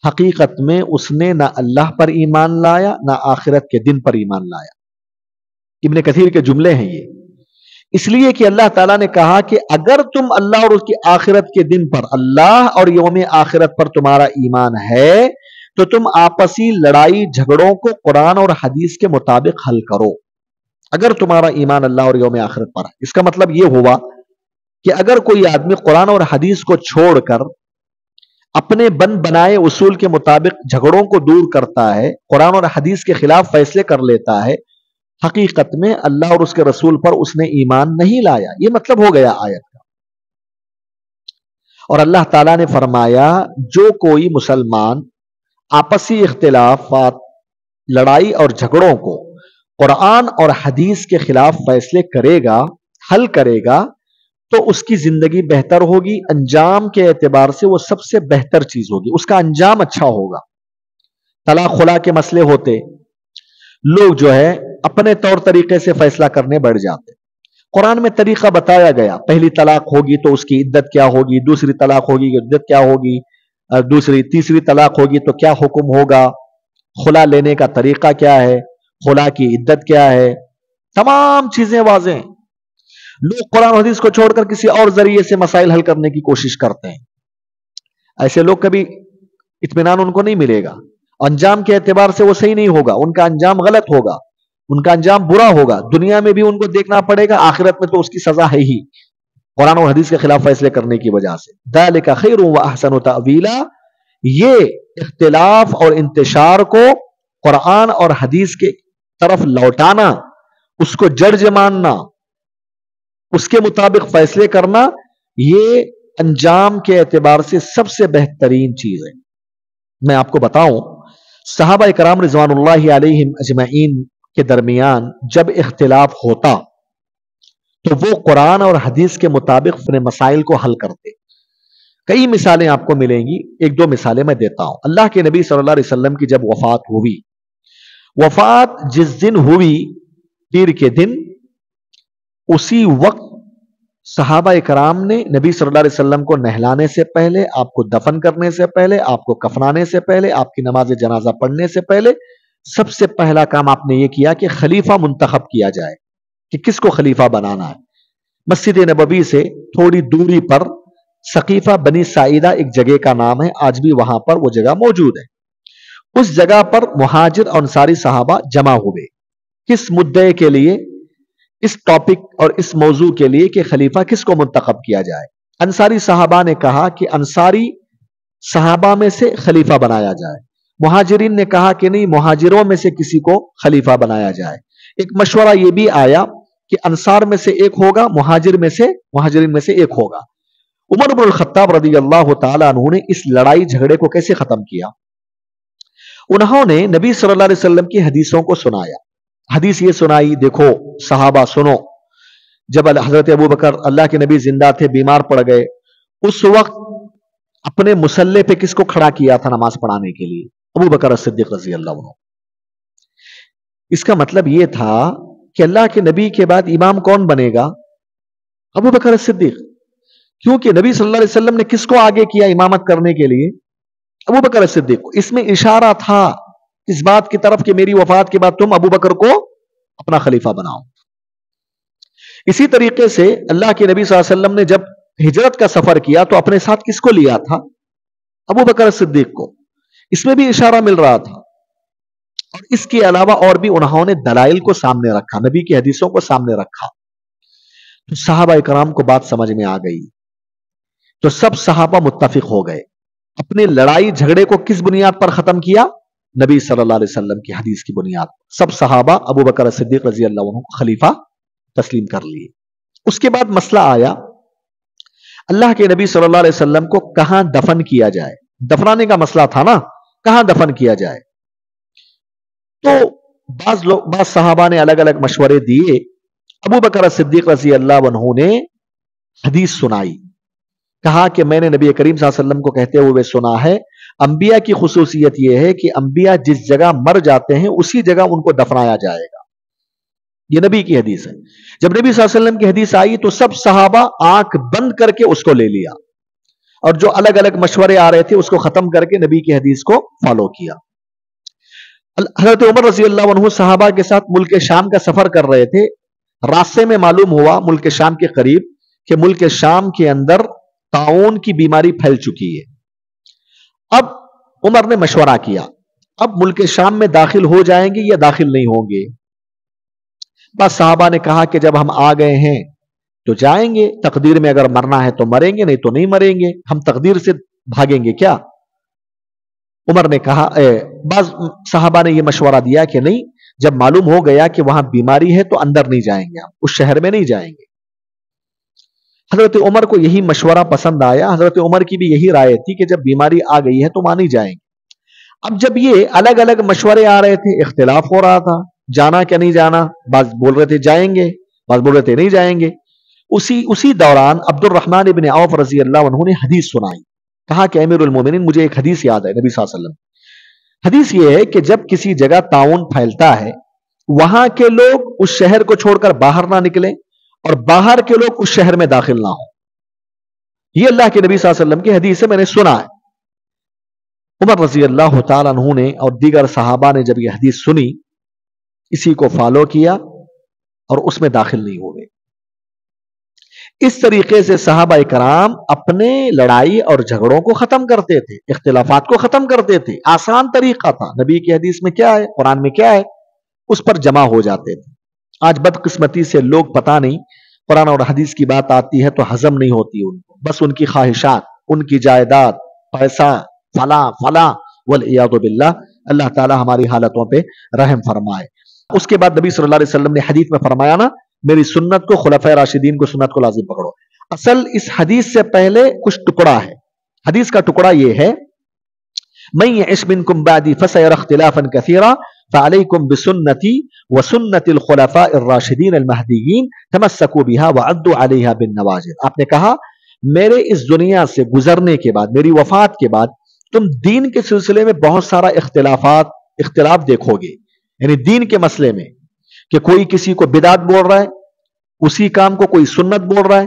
حقیقت میں اس نے نہ اللہ پر ایمان لایا نہ آخرت کے دن پر ایمان لایا۔ ابن کثیر کے جملے ہیں یہ، اس لیے کہ اللہ تعالیٰ نے کہا کہ اگر تم اللہ اور اس کی آخرت کے دن پر، اللہ اور یوم آخرت پر تمہارا ایمان ہے تو تم آپسی لڑائی جھگڑوں کو قرآن اور حدیث کے مطابق حل کرو، اگر تمہارا ایمان اللہ اور یوم آخرت پر ہے۔ اس کا مطلب یہ ہوا کہ اگر کوئی آدمی قرآن اور حدیث کو چھوڑ کر اپنے بنائے اصول کے مطابق جھگڑوں کو دور کرتا ہے، قرآن اور حدیث کے خلاف فیصلے کر لیتا ہے، حقیقت میں اللہ اور اس کے رسول پر اس نے ایمان نہیں لایا، یہ مطلب ہو گیا آیت کا۔ اور اللہ تعالیٰ نے فرمایا جو کوئی مسلمان آپسی اختلافات، لڑائی اور جھگڑوں کو قرآن اور حدیث کے خلاف فیصلے کرے گا، حل کرے گا، تو اس کی زندگی بہتر ہوگی، انجام کے اعتبار سے وہ سب سے بہتر چیز ہوگی، اس کا انجام اچھا ہوگا۔ طلاق خلا کے مسئلے ہوتے، لوگ جو ہے اپنے طور طریقے سے فیصلہ کرنے بیٹھ جاتے۔ قرآن میں طریقہ بتایا گیا، پہلی طلاق ہوگی تو اس کی عدت کیا ہوگی، دوسری طلاق ہوگی تو عدت کیا ہوگی، تیسری طلاق ہوگی تو کیا حکم ہوگا، خلا لینے کا طریقہ کیا ہے، خلا کی عدت کیا ہے، تمام چیزیں واضح ہیں۔ لوگ قرآن و حدیث کو چھوڑ کر کسی اور ذریعے سے مسائل حل کرنے کی کوشش کرتے ہیں، ایسے لوگ کبھی اطمینان ان کو نہیں ملے گا، انجام کے اعتبار سے وہ صحیح نہیں ہوگا، ان کا انجام غلط ہوگا، ان کا انجام برا ہوگا، دنیا میں بھی ان کو دیکھنا پڑے گا، آخرت میں تو اس کی سزا ہے ہی، قرآن و حدیث کے خلاف فیصلے کرنے کی وجہ سے۔ ذالک خیر و احسن تأویلا، یہ اختلاف اور انتشار کو قرآن اور حدیث کے طرف لوٹانا، اس کو جڑ ماننا، اس کے مطابق فیصلے کرنا، یہ انجام کے اعتبار سے سب سے بہترین چیز ہے۔ میں آپ کو بتاؤں، صحابہ کرام رضوان اللہ علیہم اجمعین کے درمیان جب اختلاف ہوتا تو وہ قرآن اور حدیث کے مطابق اپنے مسائل کو حل کرتے۔ کئی مثالیں آپ کو ملیں گی، ایک دو مثالیں میں دیتا ہوں۔ اللہ کے نبی صلی اللہ علیہ وسلم کی جب وفات ہوئی، وفات جس دن ہوئی پیر کے دن، اسی وقت صحابہ کرام نے نبی صلی اللہ علیہ وسلم کو نہلانے سے پہلے، آپ کو دفن کرنے سے پہلے، آپ کو کفنانے سے پہلے، آپ کی نماز جنازہ پڑھنے سے پہلے سب سے پہلا کام آپ نے یہ کیا کہ خلیفہ منتخب کیا جائے، کہ کس کو خلیفہ بنانا ہے۔ مسجد نبوی سے تھوڑی دوری پر سقیفہ بنی سعیدہ ایک جگہ کا نام ہے، آج بھی وہاں پر وہ جگہ موجود ہے۔ اس جگہ پر مہاجر اور انصاری صحابہ جمع ہوئے، کس مدعے کے لیے؟ اس ٹاپک اور اس موضوع کے لیے کہ خلیفہ کس کو منتخب کیا جائے۔ انصاری صحابہ نے کہا کہ انصاری صحابہ میں سے خلیفہ بنایا جائے، مہاجرین نے کہا کہ نہیں، مہاجروں میں سے کسی کو خلیفہ بنایا جائے۔ ایک مشورہ یہ بھی آیا کہ انصار میں سے ایک ہوگا، مہاجرین میں سے ایک ہوگا۔ عمر بن الخطاب رضی اللہ تعالی عنہ نے اس لڑائی جھگڑے کو کیسے ختم کیا؟ انہوں نے نبی صلی اللہ علیہ وسلم کی حدیثوں کو سنایا۔ حدیث یہ سنائی، دیکھو صحابہ سنو، جب حضرت ابو بکر اللہ کے نبی زندہ تھے، بیمار پڑ گئے، اس وقت اپنے مسلح پہ کس کو کھڑا کیا تھا نماز پڑھانے کے لیے؟ ابو بکر الصدیق رضی اللہ عنہ۔ اس کا مطلب یہ تھا کہ اللہ کے نبی کے بعد امام کون بنے گا؟ ابو بکر الصدیق، کیونکہ نبی صلی اللہ علیہ وسلم نے کس کو آگے کیا امامت کرنے کے لیے؟ ابو بکر الصدیق کو۔ اس میں اشارہ تھا اس بات کی طرف کہ میری وفات کے بعد تم ابو بکر کو اپنا خلیفہ بناؤ۔ اسی طریقے سے اللہ کے نبی صلی اللہ علیہ وسلم نے جب ہجرت کا سفر کیا تو اپنے ساتھ کس کو لیا تھا؟ ابو بکر الصدیق کو۔ اس میں بھی اشارہ مل رہا تھا، اور اس کے علاوہ اور بھی انہوں نے دلائل کو سامنے رکھا، نبی کی حدیثوں کو سامنے رکھا، تو صحابہ کرام کو بات سمجھ میں آ گئی، تو سب صحابہ متفق ہو گئے۔ اپنے لڑائی جھگڑے کو کس بنیاد پر ختم کیا؟ نبی صلی اللہ علیہ وسلم کی حدیث کی بنیاد پر۔ سب صحابہ ابو بکر صدیق رضی اللہ عنہ کو خلیفہ تسلیم کر لیے۔ اس کے بعد مسئلہ آیا، اللہ کے نبی صلی اللہ علیہ وسلم کو کہاں دفن کیا جائے؟ دفنانے کا مسئلہ تھا نا، کہاں دفن کیا جائے؟ تو بعض صحابہ نے الگ الگ مشورے دیے۔ ابو بکر صدیق رضی اللہ عنہ نے حدیث سنائی، کہا کہ میں نے نبی کریم صلی اللہ علیہ وسلم کو کہتے ہوئے سنا ہے، انبیاء کی خصوصیت یہ ہے کہ انبیاء جس جگہ مر جاتے ہیں اسی جگہ ان کو دفنایا جائے گا۔ یہ نبی کی حدیث ہے۔ جب نبی صلی اللہ علیہ وسلم کی حدیث آئی تو سب صحابہ آنکھ بند کر کے اس کو لے لیا، اور جو الگ الگ مشورے آ رہے تھے اس کو ختم کر کے نبی کی حدیث کو فالو کیا۔ حضرت عمر رضی اللہ عنہ صحابہ کے ساتھ ملک شام کا سفر کر رہے تھے، راستے میں معلوم ہوا ملک شام کے قریب کہ ملک شام کے اندر طاعون کی بیماری پھیل چکی ہے۔ اب عمر نے مشورہ کیا، اب ملک شام میں داخل ہو جائیں گے یا داخل نہیں ہوں گے؟ بس صحابہ نے کہا کہ جب ہم آ گئے ہیں تو جائیں گے، تقدیر میں اگر مرنا ہے تو مریں گے، نہیں تو نہیں مریں گے، ہم تقدیر سے بھاگیں گے کیا؟ عمر نے کہا، بعض صحابہ نے یہ مشورہ دیا کہ نہیں، جب معلوم ہو گیا کہ وہاں بیماری ہے تو اندر نہیں جائیں گے، ہم اس شہر میں نہیں جائیں گے۔ حضرت عمر کو یہی مشورہ پسند آیا، حضرت عمر کی بھی یہی رائے تھی کہ جب بیماری آ گئی ہے تو وہاں نہیں جائیں گے۔ اب جب یہ الگ الگ مشورے آ رہے تھے، اختلاف ہو رہا تھا، جانا کیا نہیں جانا، بعض بول رہے تھے جائیں گے، بعض بول رہے تھے نہیں جائیں گے۔ اسی دوران عبد الرحمن ابن عوف رضی اللہ عنہ نے حدیث سنائی، کہا کہ امیر المومنین مجھے ایک حدیث یاد ہے نبی صلی اللہ علیہ وسلم۔ حدیث یہ ہے کہ جب کسی جگہ طاعون پھیلتا ہے، وہاں کے لوگ اس شہر کو چھوڑ کر باہر نہ نکلیں، اور باہر کے لوگ اس شہر میں داخل نہ ہوں۔ یہ اللہ کے نبی صلی اللہ علیہ وسلم کی حدیث ہے، میں نے سنا ہے۔ عمر رضی اللہ تعالیٰ عنہ نے اور دیگر صحابہ نے جب یہ حدیث سنی، اسی کو فالو کیا اور اس میں داخل نہیں ہوئے۔ اس طریقے سے صحابہ کرام اپنے لڑائی اور جھگڑوں کو ختم کرتے تھے، اختلافات کو ختم کرتے تھے۔ آسان طریقہ تھا، نبی کی حدیث میں کیا ہے، قرآن میں کیا ہے، اس پر جمع ہو جاتے تھے۔ آج بدقسمتی سے لوگ پتہ نہیں، قرآن اور حدیث کی بات آتی ہے تو ہضم نہیں ہوتی ان کو، بس ان کی خواہشات، ان کی جائیداد، پیسہ، فلاں والعیاذ باللہ۔ اللہ تعالی ہماری حالتوں پہ رحم فرمائے۔ اس کے بعد نبی صلی اللہ علیہ وسلم نے حدیث میں فرمایا نا، میری سنت کو، خلفائے راشدین کو سنت کو لازم پکڑو۔ اصل اس حدیث سے پہلے کچھ ٹکڑا ہے۔ حدیث کا ٹکڑا یہ ہے، من یعش منکم بعدی فسیری اختلافا کثیرا فعلیکم بسنتی وسنت الخلفاء الراشدین المہدیین تمسکوا بها وعضوا علیہا بالنواجذ۔ آپ نے کہا میرے اس دنیا سے گزرنے کے بعد، میری وفات کے بعد، تم دین کے سلسلے میں بہت سارا اختلاف دیکھو گے، یعنی دین کے مسئلے میں، کہ کوئی کسی کو بدعت بول رہا ہے، اسی کام کو کوئی سنت بول رہا ہے،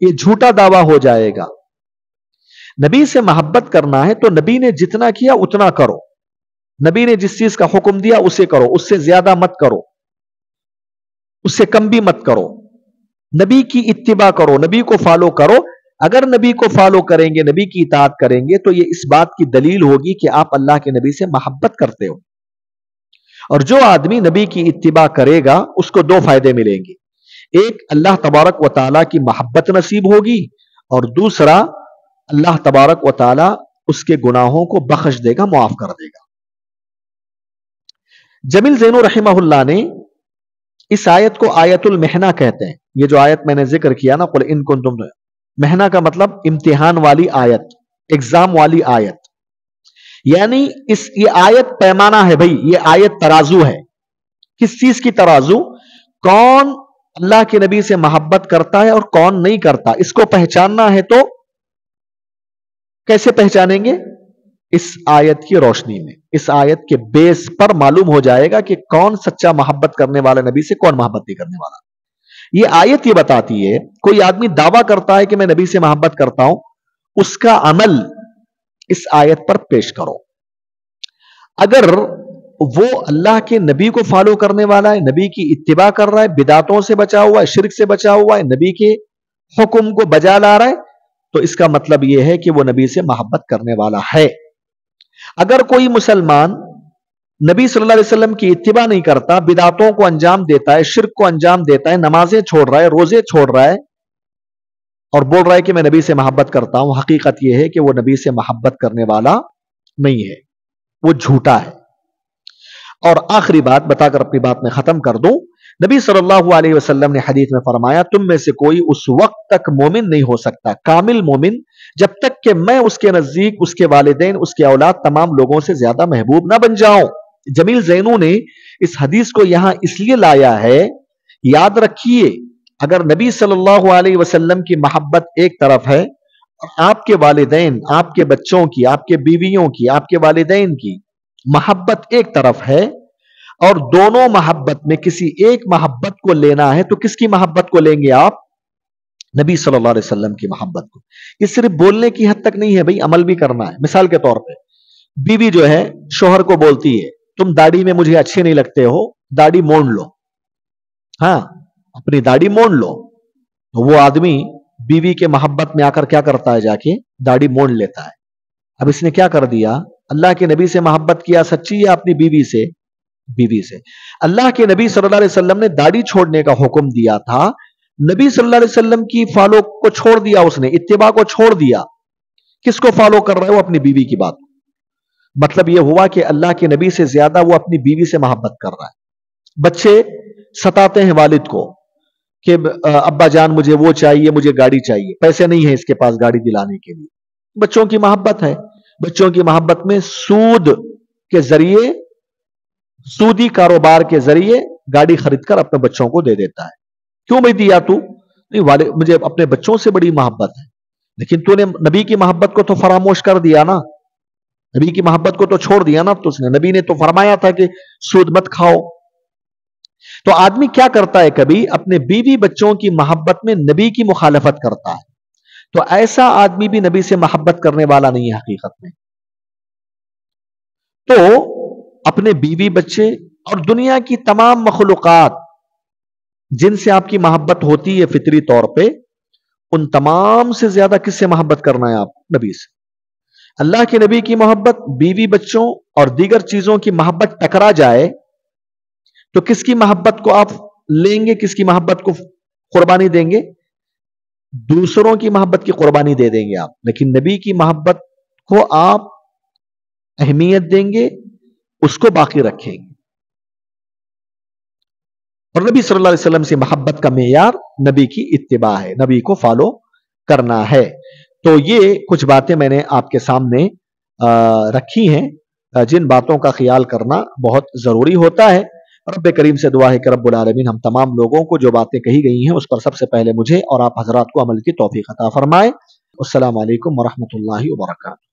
یہ جھوٹا دعویٰ ہو جائے گا. نبی سے محبت کرنا ہے تو نبی نے جتنا کیا اتنا کرو. نبی نے جس چیز کا حکم دیا اسے کرو، اس سے زیادہ مت کرو، اس سے کم بھی مت کرو. نبی کی اتباع کرو، نبی کو فالو کرو. اگر نبی کو فالو کریں گے، نبی کی اطاعت کریں گے، تو یہ اس بات کی دلیل ہوگی کہ آپ اللہ کے نبی سے محبت کرتے ہو. اور جو آدمی نبی کی اتباع کرے گا اس کو دو فائدے ملیں گے. ایک، اللہ تبارک و تعالیٰ کی محبت نصیب ہوگی، اور دوسرا، اللہ تبارک و تعالیٰ اس کے گناہوں کو بخش دے گا، معاف کر دے گا. جمیل زینو رحمہ اللہ نے اس آیت کو آیت المحنہ کہتے ہیں. یہ جو آیت میں نے ذکر کیا نا، قل ان کنتم، محنہ کا مطلب امتحان والی آیت، ایگزام والی آیت. یعنی یہ آیت پیمانہ ہے بھائی، یہ آیت ترازو ہے. کس چیز کی ترازو؟ کون اللہ کے نبی سے محبت کرتا ہے اور کون نہیں کرتا. اس کو پہچاننا ہے تو کیسے پہچانیں گے؟ اس آیت کی روشنی میں، اس آیت کے بیس پر معلوم ہو جائے گا کہ کون سچا محبت کرنے والا نبی سے، کون محبت نہیں کرنے والا. یہ آیت یہ بتاتی ہے، کوئی آدمی دعویٰ کرتا ہے کہ میں نبی سے محبت کرتا ہوں، اس کا عمل اس آیت پر پیش کرو. اگر وہ اللہ کے نبی کو فالو کرنے والا ہے، نبی کی اتباع کر رہا ہے، بدعتوں سے بچا ہوا ہے، شرک سے بچا ہوا ہے، نبی کے حکم کو بجا لا رہا ہے، تو اس کا مطلب یہ ہے کہ وہ نبی سے محبت کرنے والا ہے. اگر کوئی مسلمان نبی صلی اللہ علیہ وسلم کی اتباع نہیں کرتا، بدعتوں کو انجام دیتا ہے، شرک کو انجام دیتا ہے، نمازیں چھوڑ رہا ہے، روزے چھوڑ رہا ہے، اور بول رہا ہے کہ میں نبی سے محبت کرتا ہوں، حقیقت یہ ہے کہ وہ نبی سے محبت کرنے والا نہیں ہے، وہ جھوٹا ہے. اور آخری بات بتا کر اپنی بات میں ختم کر دوں. نبی صلی اللہ علیہ وسلم نے حدیث میں فرمایا، تم میں سے کوئی اس وقت تک مومن نہیں ہو سکتا، کامل مومن، جب تک کہ میں اس کے نزدیک، اس کے والدین، اس کے اولاد، تمام لوگوں سے زیادہ محبوب نہ بن جاؤں. جمیل زینو نے اس حدیث کو یہاں اس لیے لایا ہے، یاد رکھیے، اگر نبی صلی اللہ علیہ وسلم کی محبت ایک طرف ہے، اور آپ کے والدین، آپ کے بچوں کی، آپ کے بیویوں کی، آپ کے والدین کی محبت ایک طرف ہے، اور دونوں محبت میں کسی ایک محبت کو لینا ہے، تو کس کی محبت کو لیں گے آپ؟ نبی صلی اللہ علیہ وسلم کی محبت کو. یہ صرف بولنے کی حد تک نہیں ہے بھائی، عمل بھی کرنا ہے. مثال کے طور پہ بیوی جو ہے شوہر کو بولتی ہے، تم داڑھی میں مجھے اچھے نہیں لگتے ہو، داڑھی مونڈ لو. ہاں، اپنی داڑھی مونڈ لو. تو وہ آدمی بیوی کے محبت میں آ کر کیا کرتا ہے؟ جا کے داڑھی مونڈ لیتا ہے. اب اس نے کیا کر دیا؟ اللہ کے نبی سے محبت کیا سچی ہے اپنی بیوی سے؟ بیوی سے. اللہ کے نبی صلی اللہ علیہ وسلم نے داڑھی چھوڑنے کا حکم دیا تھا، نبی صلی اللہ علیہ وسلم کی فالو کو چھوڑ دیا، اس نے اتباع کو چھوڑ دیا. کس کو فالو کر رہا ہے؟ وہ اپنی بیوی کی بات. مطلب یہ ہوا کہ اللہ کے نبی سے زیادہ وہ اپنی بیوی سے محبت کر رہا ہے. بچے ستاتے ہیں والد کو کہ ابا جان مجھے وہ چاہیے، مجھے گاڑی چاہیے، پیسے نہیں ہیں اس کے پاس گاڑی دلانے کے لیے. بچوں کی محبت ہے. بچوں کی محبت میں سود کے ذریعے، سودی کاروبار کے ذریعے گاڑی خرید کر اپنے بچوں کو دے دیتا ہے. کیوں میں دیا تو؟ نہیں، والد مجھے اپنے بچوں سے بڑی محبت ہے. لیکن تو نے نبی کی محبت کو تو فراموش کر دیا نا، نبی کی محبت کو تو چھوڑ دیا نا. تو اس نے، نبی نے تو فرمایا تھا کہ سود مت کھاؤ. تو آدمی کیا کرتا ہے؟ کبھی اپنے بیوی بچوں کی محبت میں نبی کی مخالفت کرتا ہے. تو ایسا آدمی بھی نبی سے محبت کرنے والا نہیں ہے حقیقت میں. تو اپنے بیوی بچے اور دنیا کی تمام مخلوقات جن سے آپ کی محبت ہوتی ہے فطری طور پہ، ان تمام سے زیادہ کس سے محبت کرنا ہے آپ؟ نبی سے. اللہ کے نبی کی محبت، بیوی بچوں اور دیگر چیزوں کی محبت ٹکرا جائے تو کس کی محبت کو آپ لیں گے؟ کس کی محبت کو قربانی دیں گے؟ دوسروں کی محبت کی قربانی دے دیں گے آپ، لیکن نبی کی محبت کو آپ اہمیت دیں گے، اس کو باقی رکھیں گے. اور نبی صلی اللہ علیہ وسلم سے محبت کا معیار نبی کی اتباع ہے، نبی کو فالو کرنا ہے. تو یہ کچھ باتیں میں نے آپ کے سامنے رکھی ہیں، جن باتوں کا خیال کرنا بہت ضروری ہوتا ہے. رب کریم سے دعا ہے کہ رب العالمین ہم تمام لوگوں کو جو باتیں کہی گئی ہیں اس پر سب سے پہلے مجھے اور آپ حضرات کو عمل کی توفیق عطا فرمائے. السلام علیکم ورحمۃ اللہ وبرکاتہ.